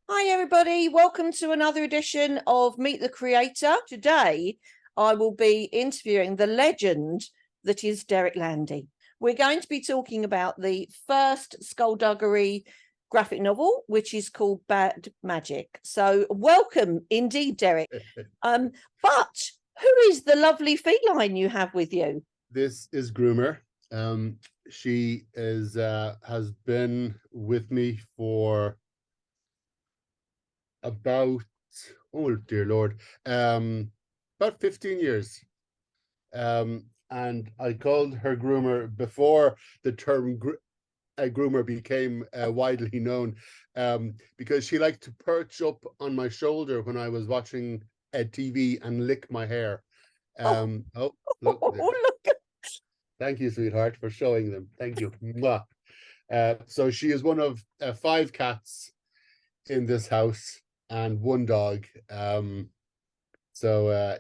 Hi everybody, welcome to another edition of Meet the Creator. Today I will be interviewing the legend that is Derek Landy. We're going to be talking about the first skullduggery graphic novel, which is called Bad Magic. So welcome indeed, Derek. But who is the lovely feline you have with you? This is Groomer. She has been with me for about, oh dear Lord, about 15 years. And I called her Groomer before the term groomer became widely known, because she liked to perch up on my shoulder when I was watching TV and lick my hair. Oh, Oh, look, look. thank you, sweetheart, for showing them. Thank you. Mwah. So she is one of 5 cats in this house and 1 dog.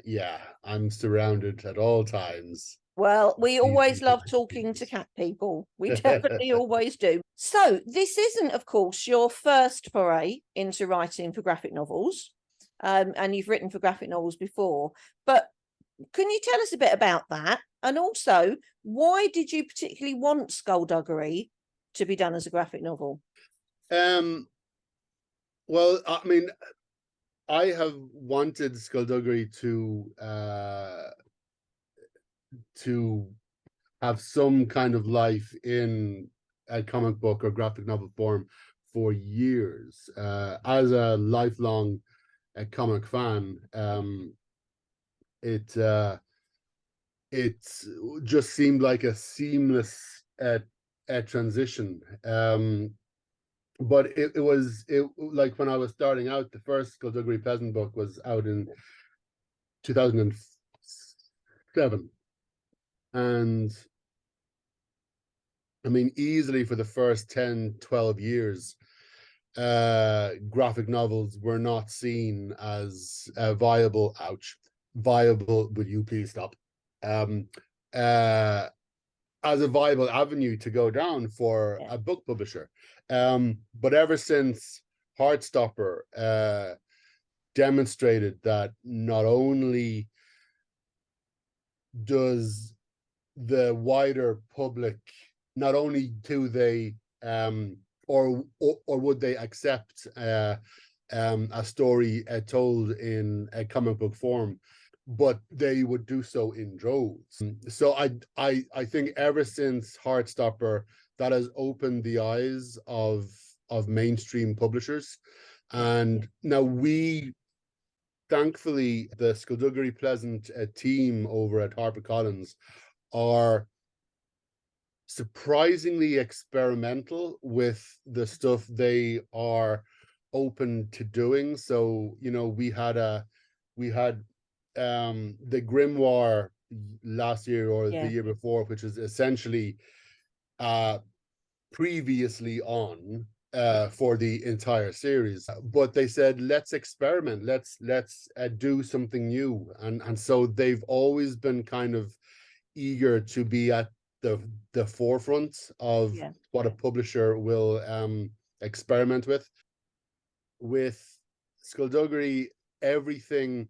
Yeah, I'm surrounded at all times. Well, we These always people. love talking to cat people. We definitely always do. So, this isn't, of course, your first foray into writing for graphic novels, and you've written for graphic novels before. But can you tell us a bit about that? And also, why did you particularly want Skullduggery to be done as a graphic novel? um, well, I mean, I have wanted Skullduggery to have some kind of life in a comic book or graphic novel form for years. As a lifelong comic fan, it it just seemed like a seamless transition. But it was like when I was starting out, the first Skullduggery Pleasant book was out in 2007, and I mean, easily for the first 10, 12 years, graphic novels were not seen as viable. Ouch. Viable, would you please stop? Um, uh, as a viable avenue to go down for Yeah, a book publisher. But ever since Heartstopper demonstrated that not only does the wider public, not only do they or would they accept a story told in a comic book form, but they would do so in droves. So I think ever since Heartstopper, that has opened the eyes of mainstream publishers, yeah, and now we, thankfully, the Skullduggery Pleasant team over at HarperCollins are surprisingly experimental with the stuff they are open to doing. So, we had the Grimoire last year or the yeah, year before, which is essentially uh previously on for the entire series. But they said, let's experiment, let's do something new, and so they've always been kind of eager to be at the forefront of yeah, what a publisher will experiment with Skullduggery. Everything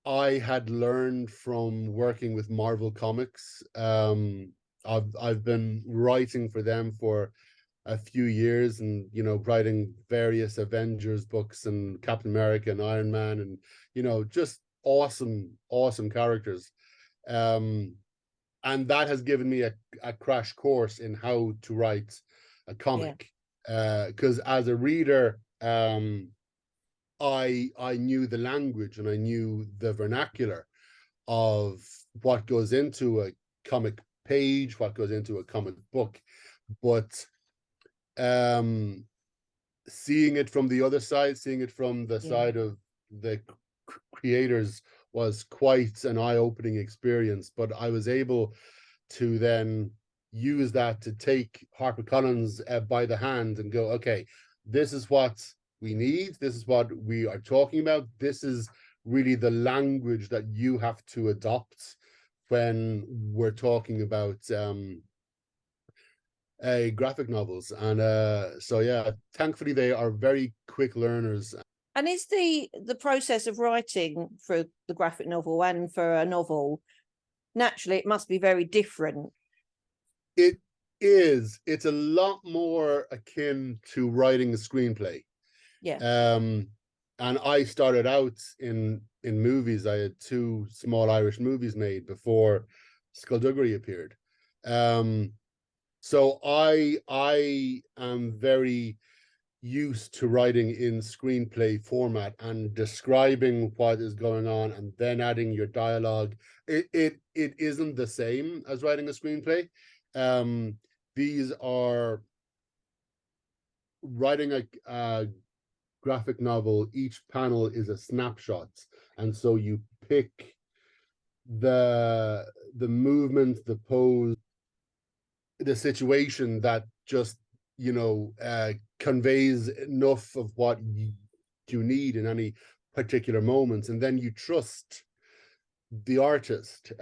I had learned from working with Marvel Comics. I've been writing for them for a few years, and writing various Avengers books and Captain America and Iron Man, and just awesome characters. Um, and that has given me a crash course in how to write a yeah, comic. Because as a reader, I knew the language and I knew the vernacular of what goes into a comic page, what goes into a comic book, but um, seeing it from the other side, seeing it from the yeah, side of the creators, was quite an eye-opening experience. But I was able to then use that to take HarperCollins by the hand and go, okay, this is what we need. This is what we are talking about. This is really the language that you have to adopt when we're talking about graphic novels. And so yeah, thankfully they are very quick learners. And is the process of writing for the graphic novel and for a novel, naturally, it must be very different. It is. It's a lot more akin to writing a screenplay. Yeah. And I started out in movies. I had two small Irish movies made before Skullduggery appeared. So I am very used to writing in screenplay format and describing what is going on and then adding your dialogue. It isn't the same as writing a screenplay. These are writing a graphic novel. Each panel is a snapshot, and so you pick the movement, the pose, the situation that just conveys enough of what you need in any particular moments, and then you trust the artist.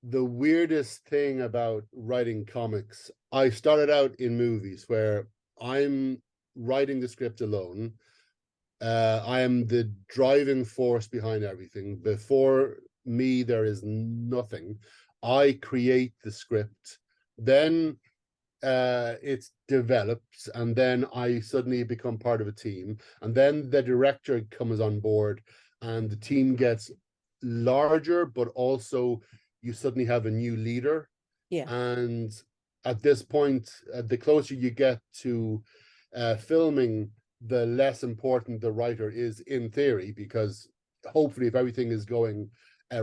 The weirdest thing about writing comics, I started out in movies where I'm writing the script alone. I am the driving force behind everything. Before me, there is nothing. I create the script, then it develops, and then I suddenly become part of a team, and then the director comes on board, and the team gets larger, but also you suddenly have a new leader. Yeah. And at this point, the closer you get to filming, the less important the writer is in theory, because hopefully if everything is going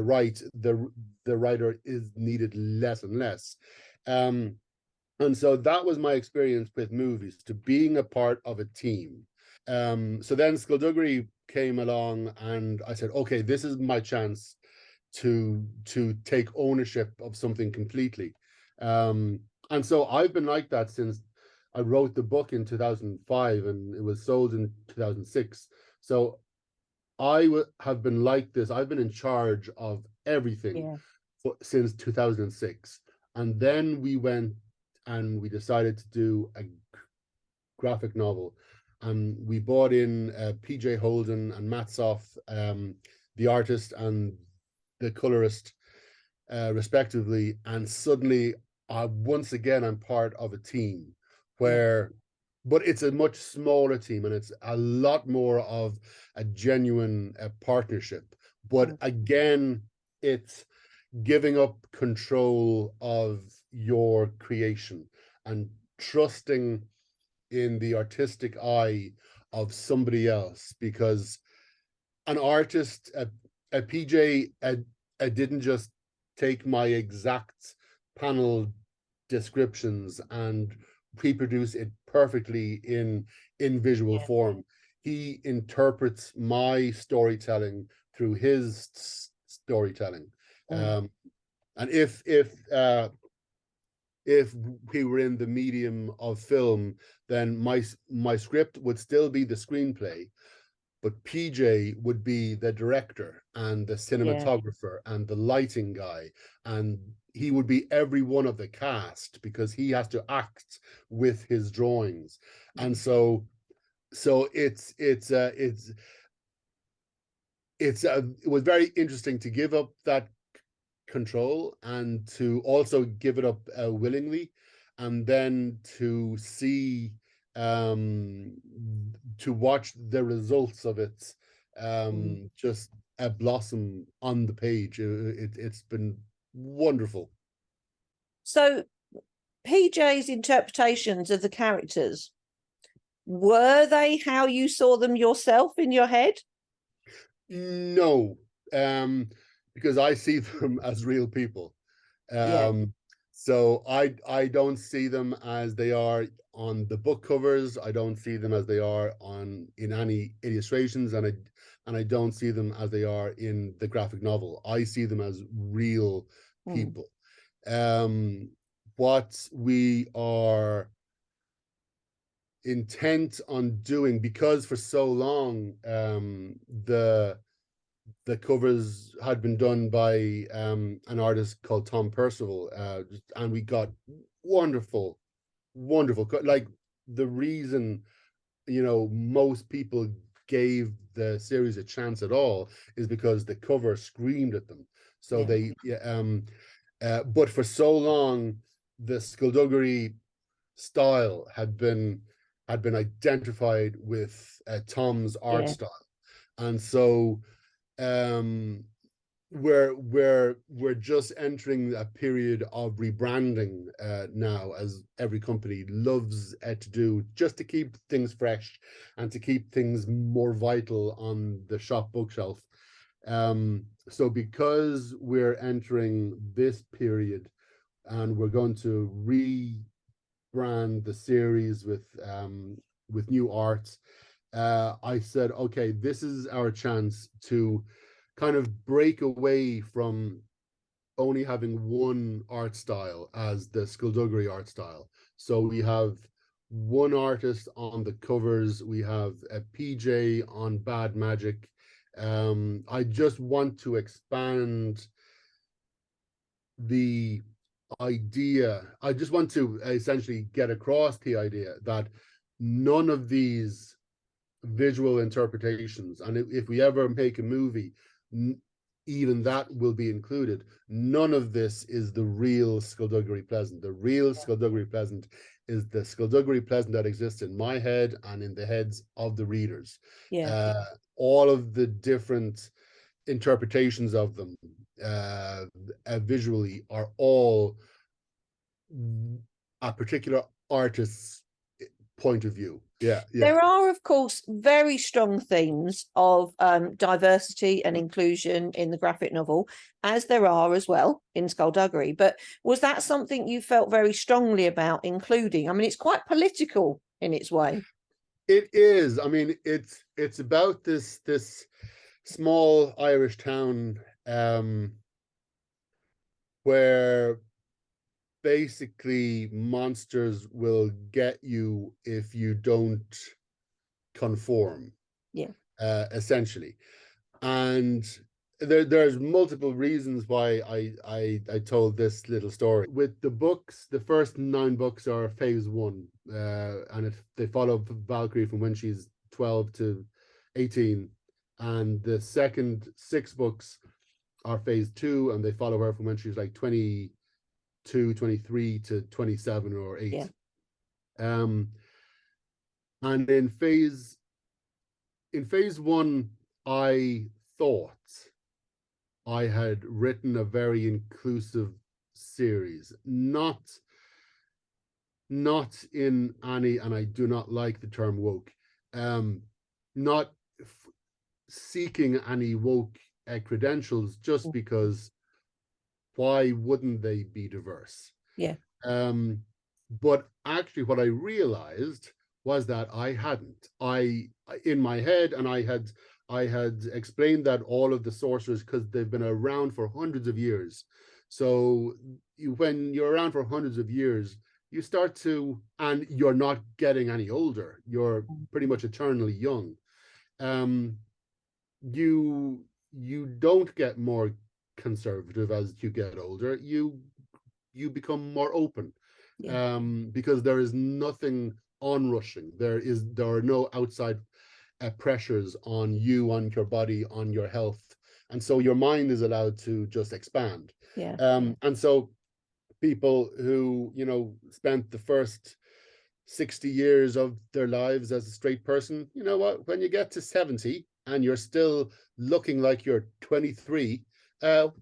right, the writer is needed less and less. And so that was my experience with movies, to being a part of a team. So then Skullduggery came along, and I said, okay, this is my chance to take ownership of something completely. And so I've been like that since I wrote the book in 2005, and it was sold in 2006. So I have been like this. I've been in charge of everything since 2006. And then we went and we decided to do a graphic novel. And we brought in PJ Holden and Matt Soff, the artist and the colorist, respectively. And suddenly, once again, I'm part of a team where, but it's a much smaller team, and it's a lot more of a genuine partnership. But again, it's giving up control of your creation and trusting in the artistic eye of somebody else, because an artist, a PJ, didn't just take my exact panel descriptions and reproduce it perfectly in visual form. He interprets my storytelling through his storytelling. And if we were in the medium of film, then my script would still be the screenplay, but PJ would be the director and the cinematographer and the lighting guy, and he would be every one of the cast, because he has to act with his drawings. And so it was very interesting to give up that control and to also give it up willingly, and then to see to watch the results of it just blossom on the page. It's been wonderful. So PJ's interpretations of the characters, were they how you saw them yourself in your head? No, because I see them as real people. So I don't see them as they are on the book covers. I don't see them as they are in any illustrations, and I don't see them as they are in the graphic novel. I see them as real people. What we are intent on doing, because for so long the the covers had been done by an artist called Tom Percival, and we got wonderful, like the reason, you know, most people gave the series a chance at all is because the cover screamed at them. So they, but for so long, the skullduggery style had been identified with Tom's art style, and so um we're just entering a period of rebranding now, as every company loves to do, just to keep things fresh and to keep things more vital on the shop bookshelf. So because we're entering this period and we're going to rebrand the series with new art, I said, okay, this is our chance to kind of break away from only having one art style as the skullduggery art style. So we have one artist on the covers, we have a PJ on Bad Magic. I just want to expand the idea. I just want to essentially get across the idea that none of these visual interpretations, and if we ever make a movie, even that will be included. None of this is the real skullduggery pleasant. The real skullduggery pleasant is the skullduggery pleasant that exists in my head and in the heads of the readers. All of the different interpretations of them visually are all a particular artist's point of view. There are, of course, very strong themes of diversity and inclusion in the graphic novel, as there are as well in skullduggery. But was that something you felt very strongly about including? I mean, it's quite political in its way. It is. I mean, it's about this small Irish town where basically monsters will get you if you don't conform, essentially. And there's multiple reasons why I told this little story. With the books, the first 9 books are phase 1, and they follow Valkyrie from when she's 12 to 18, and the second 6 books are phase 2, and they follow her from when she's like 22, 23 to 27 or 8. And in phase 1, I thought I had written a very inclusive series, not in any, and I do not like the term woke, not seeking any woke credentials, just because why wouldn't they be diverse? But actually what I realized was that I hadn't. In my head, and I had explained that all of the sorcerers, because they've been around for hundreds of years. So when you're around for hundreds of years, you start to, and you're not getting any older, you're pretty much eternally young. You don't get more conservative as you get older. You become more open, because there is nothing onrushing. There are no outside pressures on you, on your body, on your health, and so your mind is allowed to just expand. And so people who, you know, spent the first 60 years of their lives as a straight person, you know what, when you get to 70 and you're still looking like you're 23,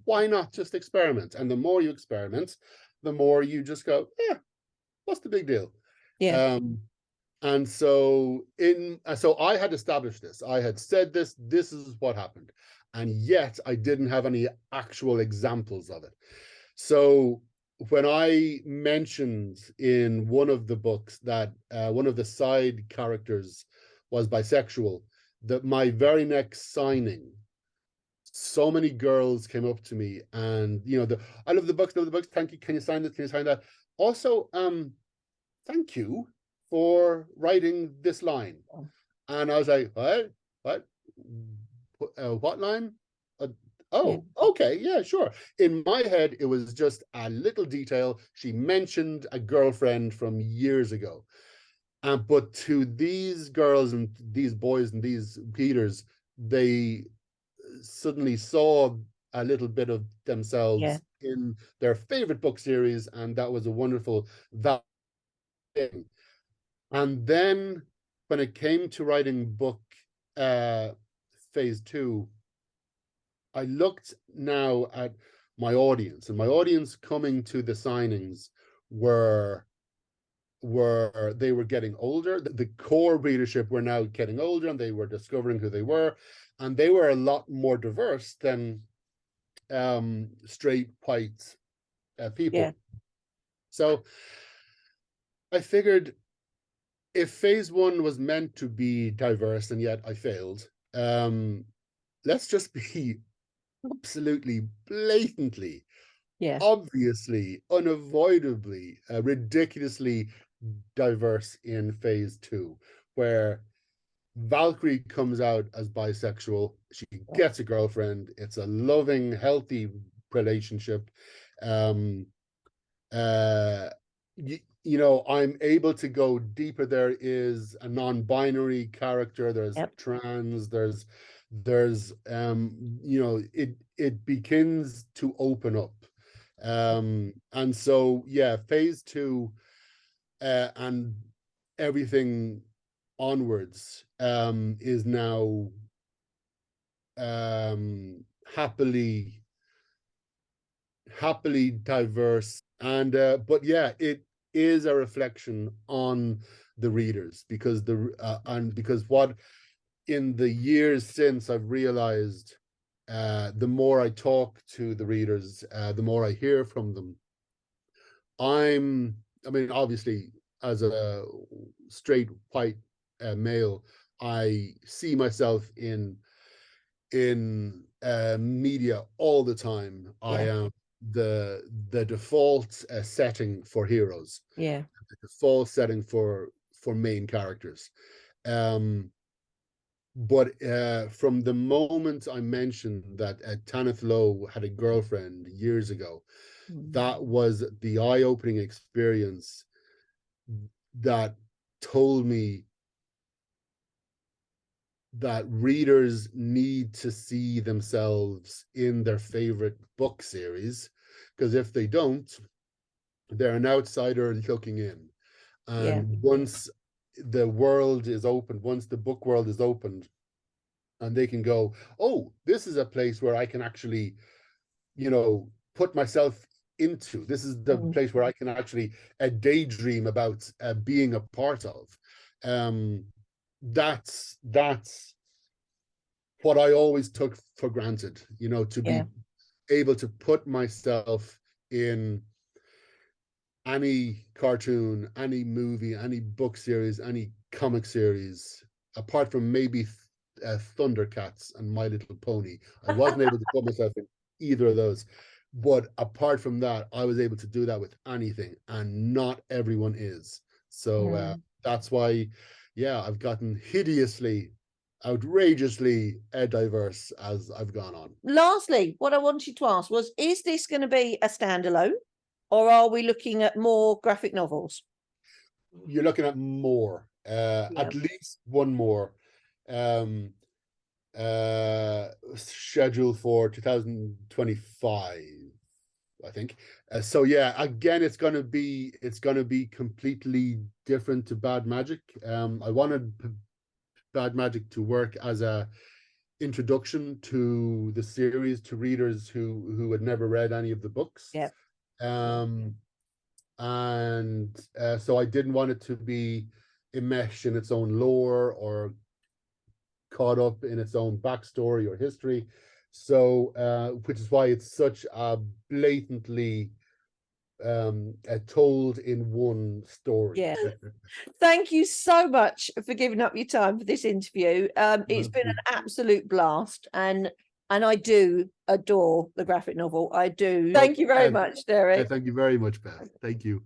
why not just experiment? And the more you experiment, the more you just go, what's the big deal? And so so I had established this. I had said this is what happened. And yet I didn't have any actual examples of it. So when I mentioned in one of the books that one of the side characters was bisexual, that my very next signing, so many girls came up to me and, you know, I love the books, thank you, can you sign this, can you sign that? Also, thank you for writing this line. And I was like, what line? Oh, okay, yeah, sure. In my head, it was just a little detail. She mentioned a girlfriend from years ago. But to these girls and these boys and these Peters, they suddenly saw a little bit of themselves in their favorite book series, and that was a wonderful thing. And then when it came to writing book phase 2, I looked now at my audience, and my audience coming to the signings were they were getting older. The core readership were now getting older, and they were discovering who they were, and they were a lot more diverse than straight white people. So I figured, if phase 1 was meant to be diverse and yet I failed, let's just be absolutely blatantly, obviously, unavoidably, ridiculously diverse in phase 2, where Valkyrie comes out as bisexual. She gets a girlfriend. It's a loving, healthy relationship. You know, I'm able to go deeper. There is a non-binary character. There's trans. There's you know, it begins to open up. And so yeah, phase 2 and everything onwards is now happily diverse. And but yeah, it is a reflection on the readers, because what in the years since I've realized, the more I talk to the readers, the more I hear from them. I mean, obviously, as a straight white male, I see myself in media all the time. I am the default setting for heroes. The default setting for main characters. But from the moment I mentioned that Tanith Lowe had a girlfriend years ago, that was the eye-opening experience that told me that readers need to see themselves in their favorite book series, because if they don't, they're an outsider looking in. And once the world is opened, once the book world is opened, and they can go, oh, this is a place where I can actually, you know, put myself into. This is the place where I can actually daydream about being a part of. That's what I always took for granted, you know, to be able to put myself in any cartoon, any movie, any book series, any comic series, apart from maybe Thundercats and My Little Pony. I wasn't able to put myself in either of those. But apart from that, I was able to do that with anything, and not everyone is. So that's why, yeah, I've gotten hideously, outrageously diverse as I've gone on. Lastly, what I wanted to ask was, is this going to be a standalone, or are we looking at more graphic novels? You're looking at more, at least one more, scheduled for 2025, I think. So yeah, again, it's gonna be completely different to Bad Magic. I wanted Bad Magic to work as a introduction to the series to readers who had never read any of the books. And so I didn't want it to be enmeshed in its own lore or caught up in its own backstory or history. So which is why it's such a blatantly told in one story. Thank you so much for giving up your time for this interview. It's been an absolute blast, and I do adore the graphic novel. I do. Thank you very much, Derek. Thank you very much, Beth. Thank you.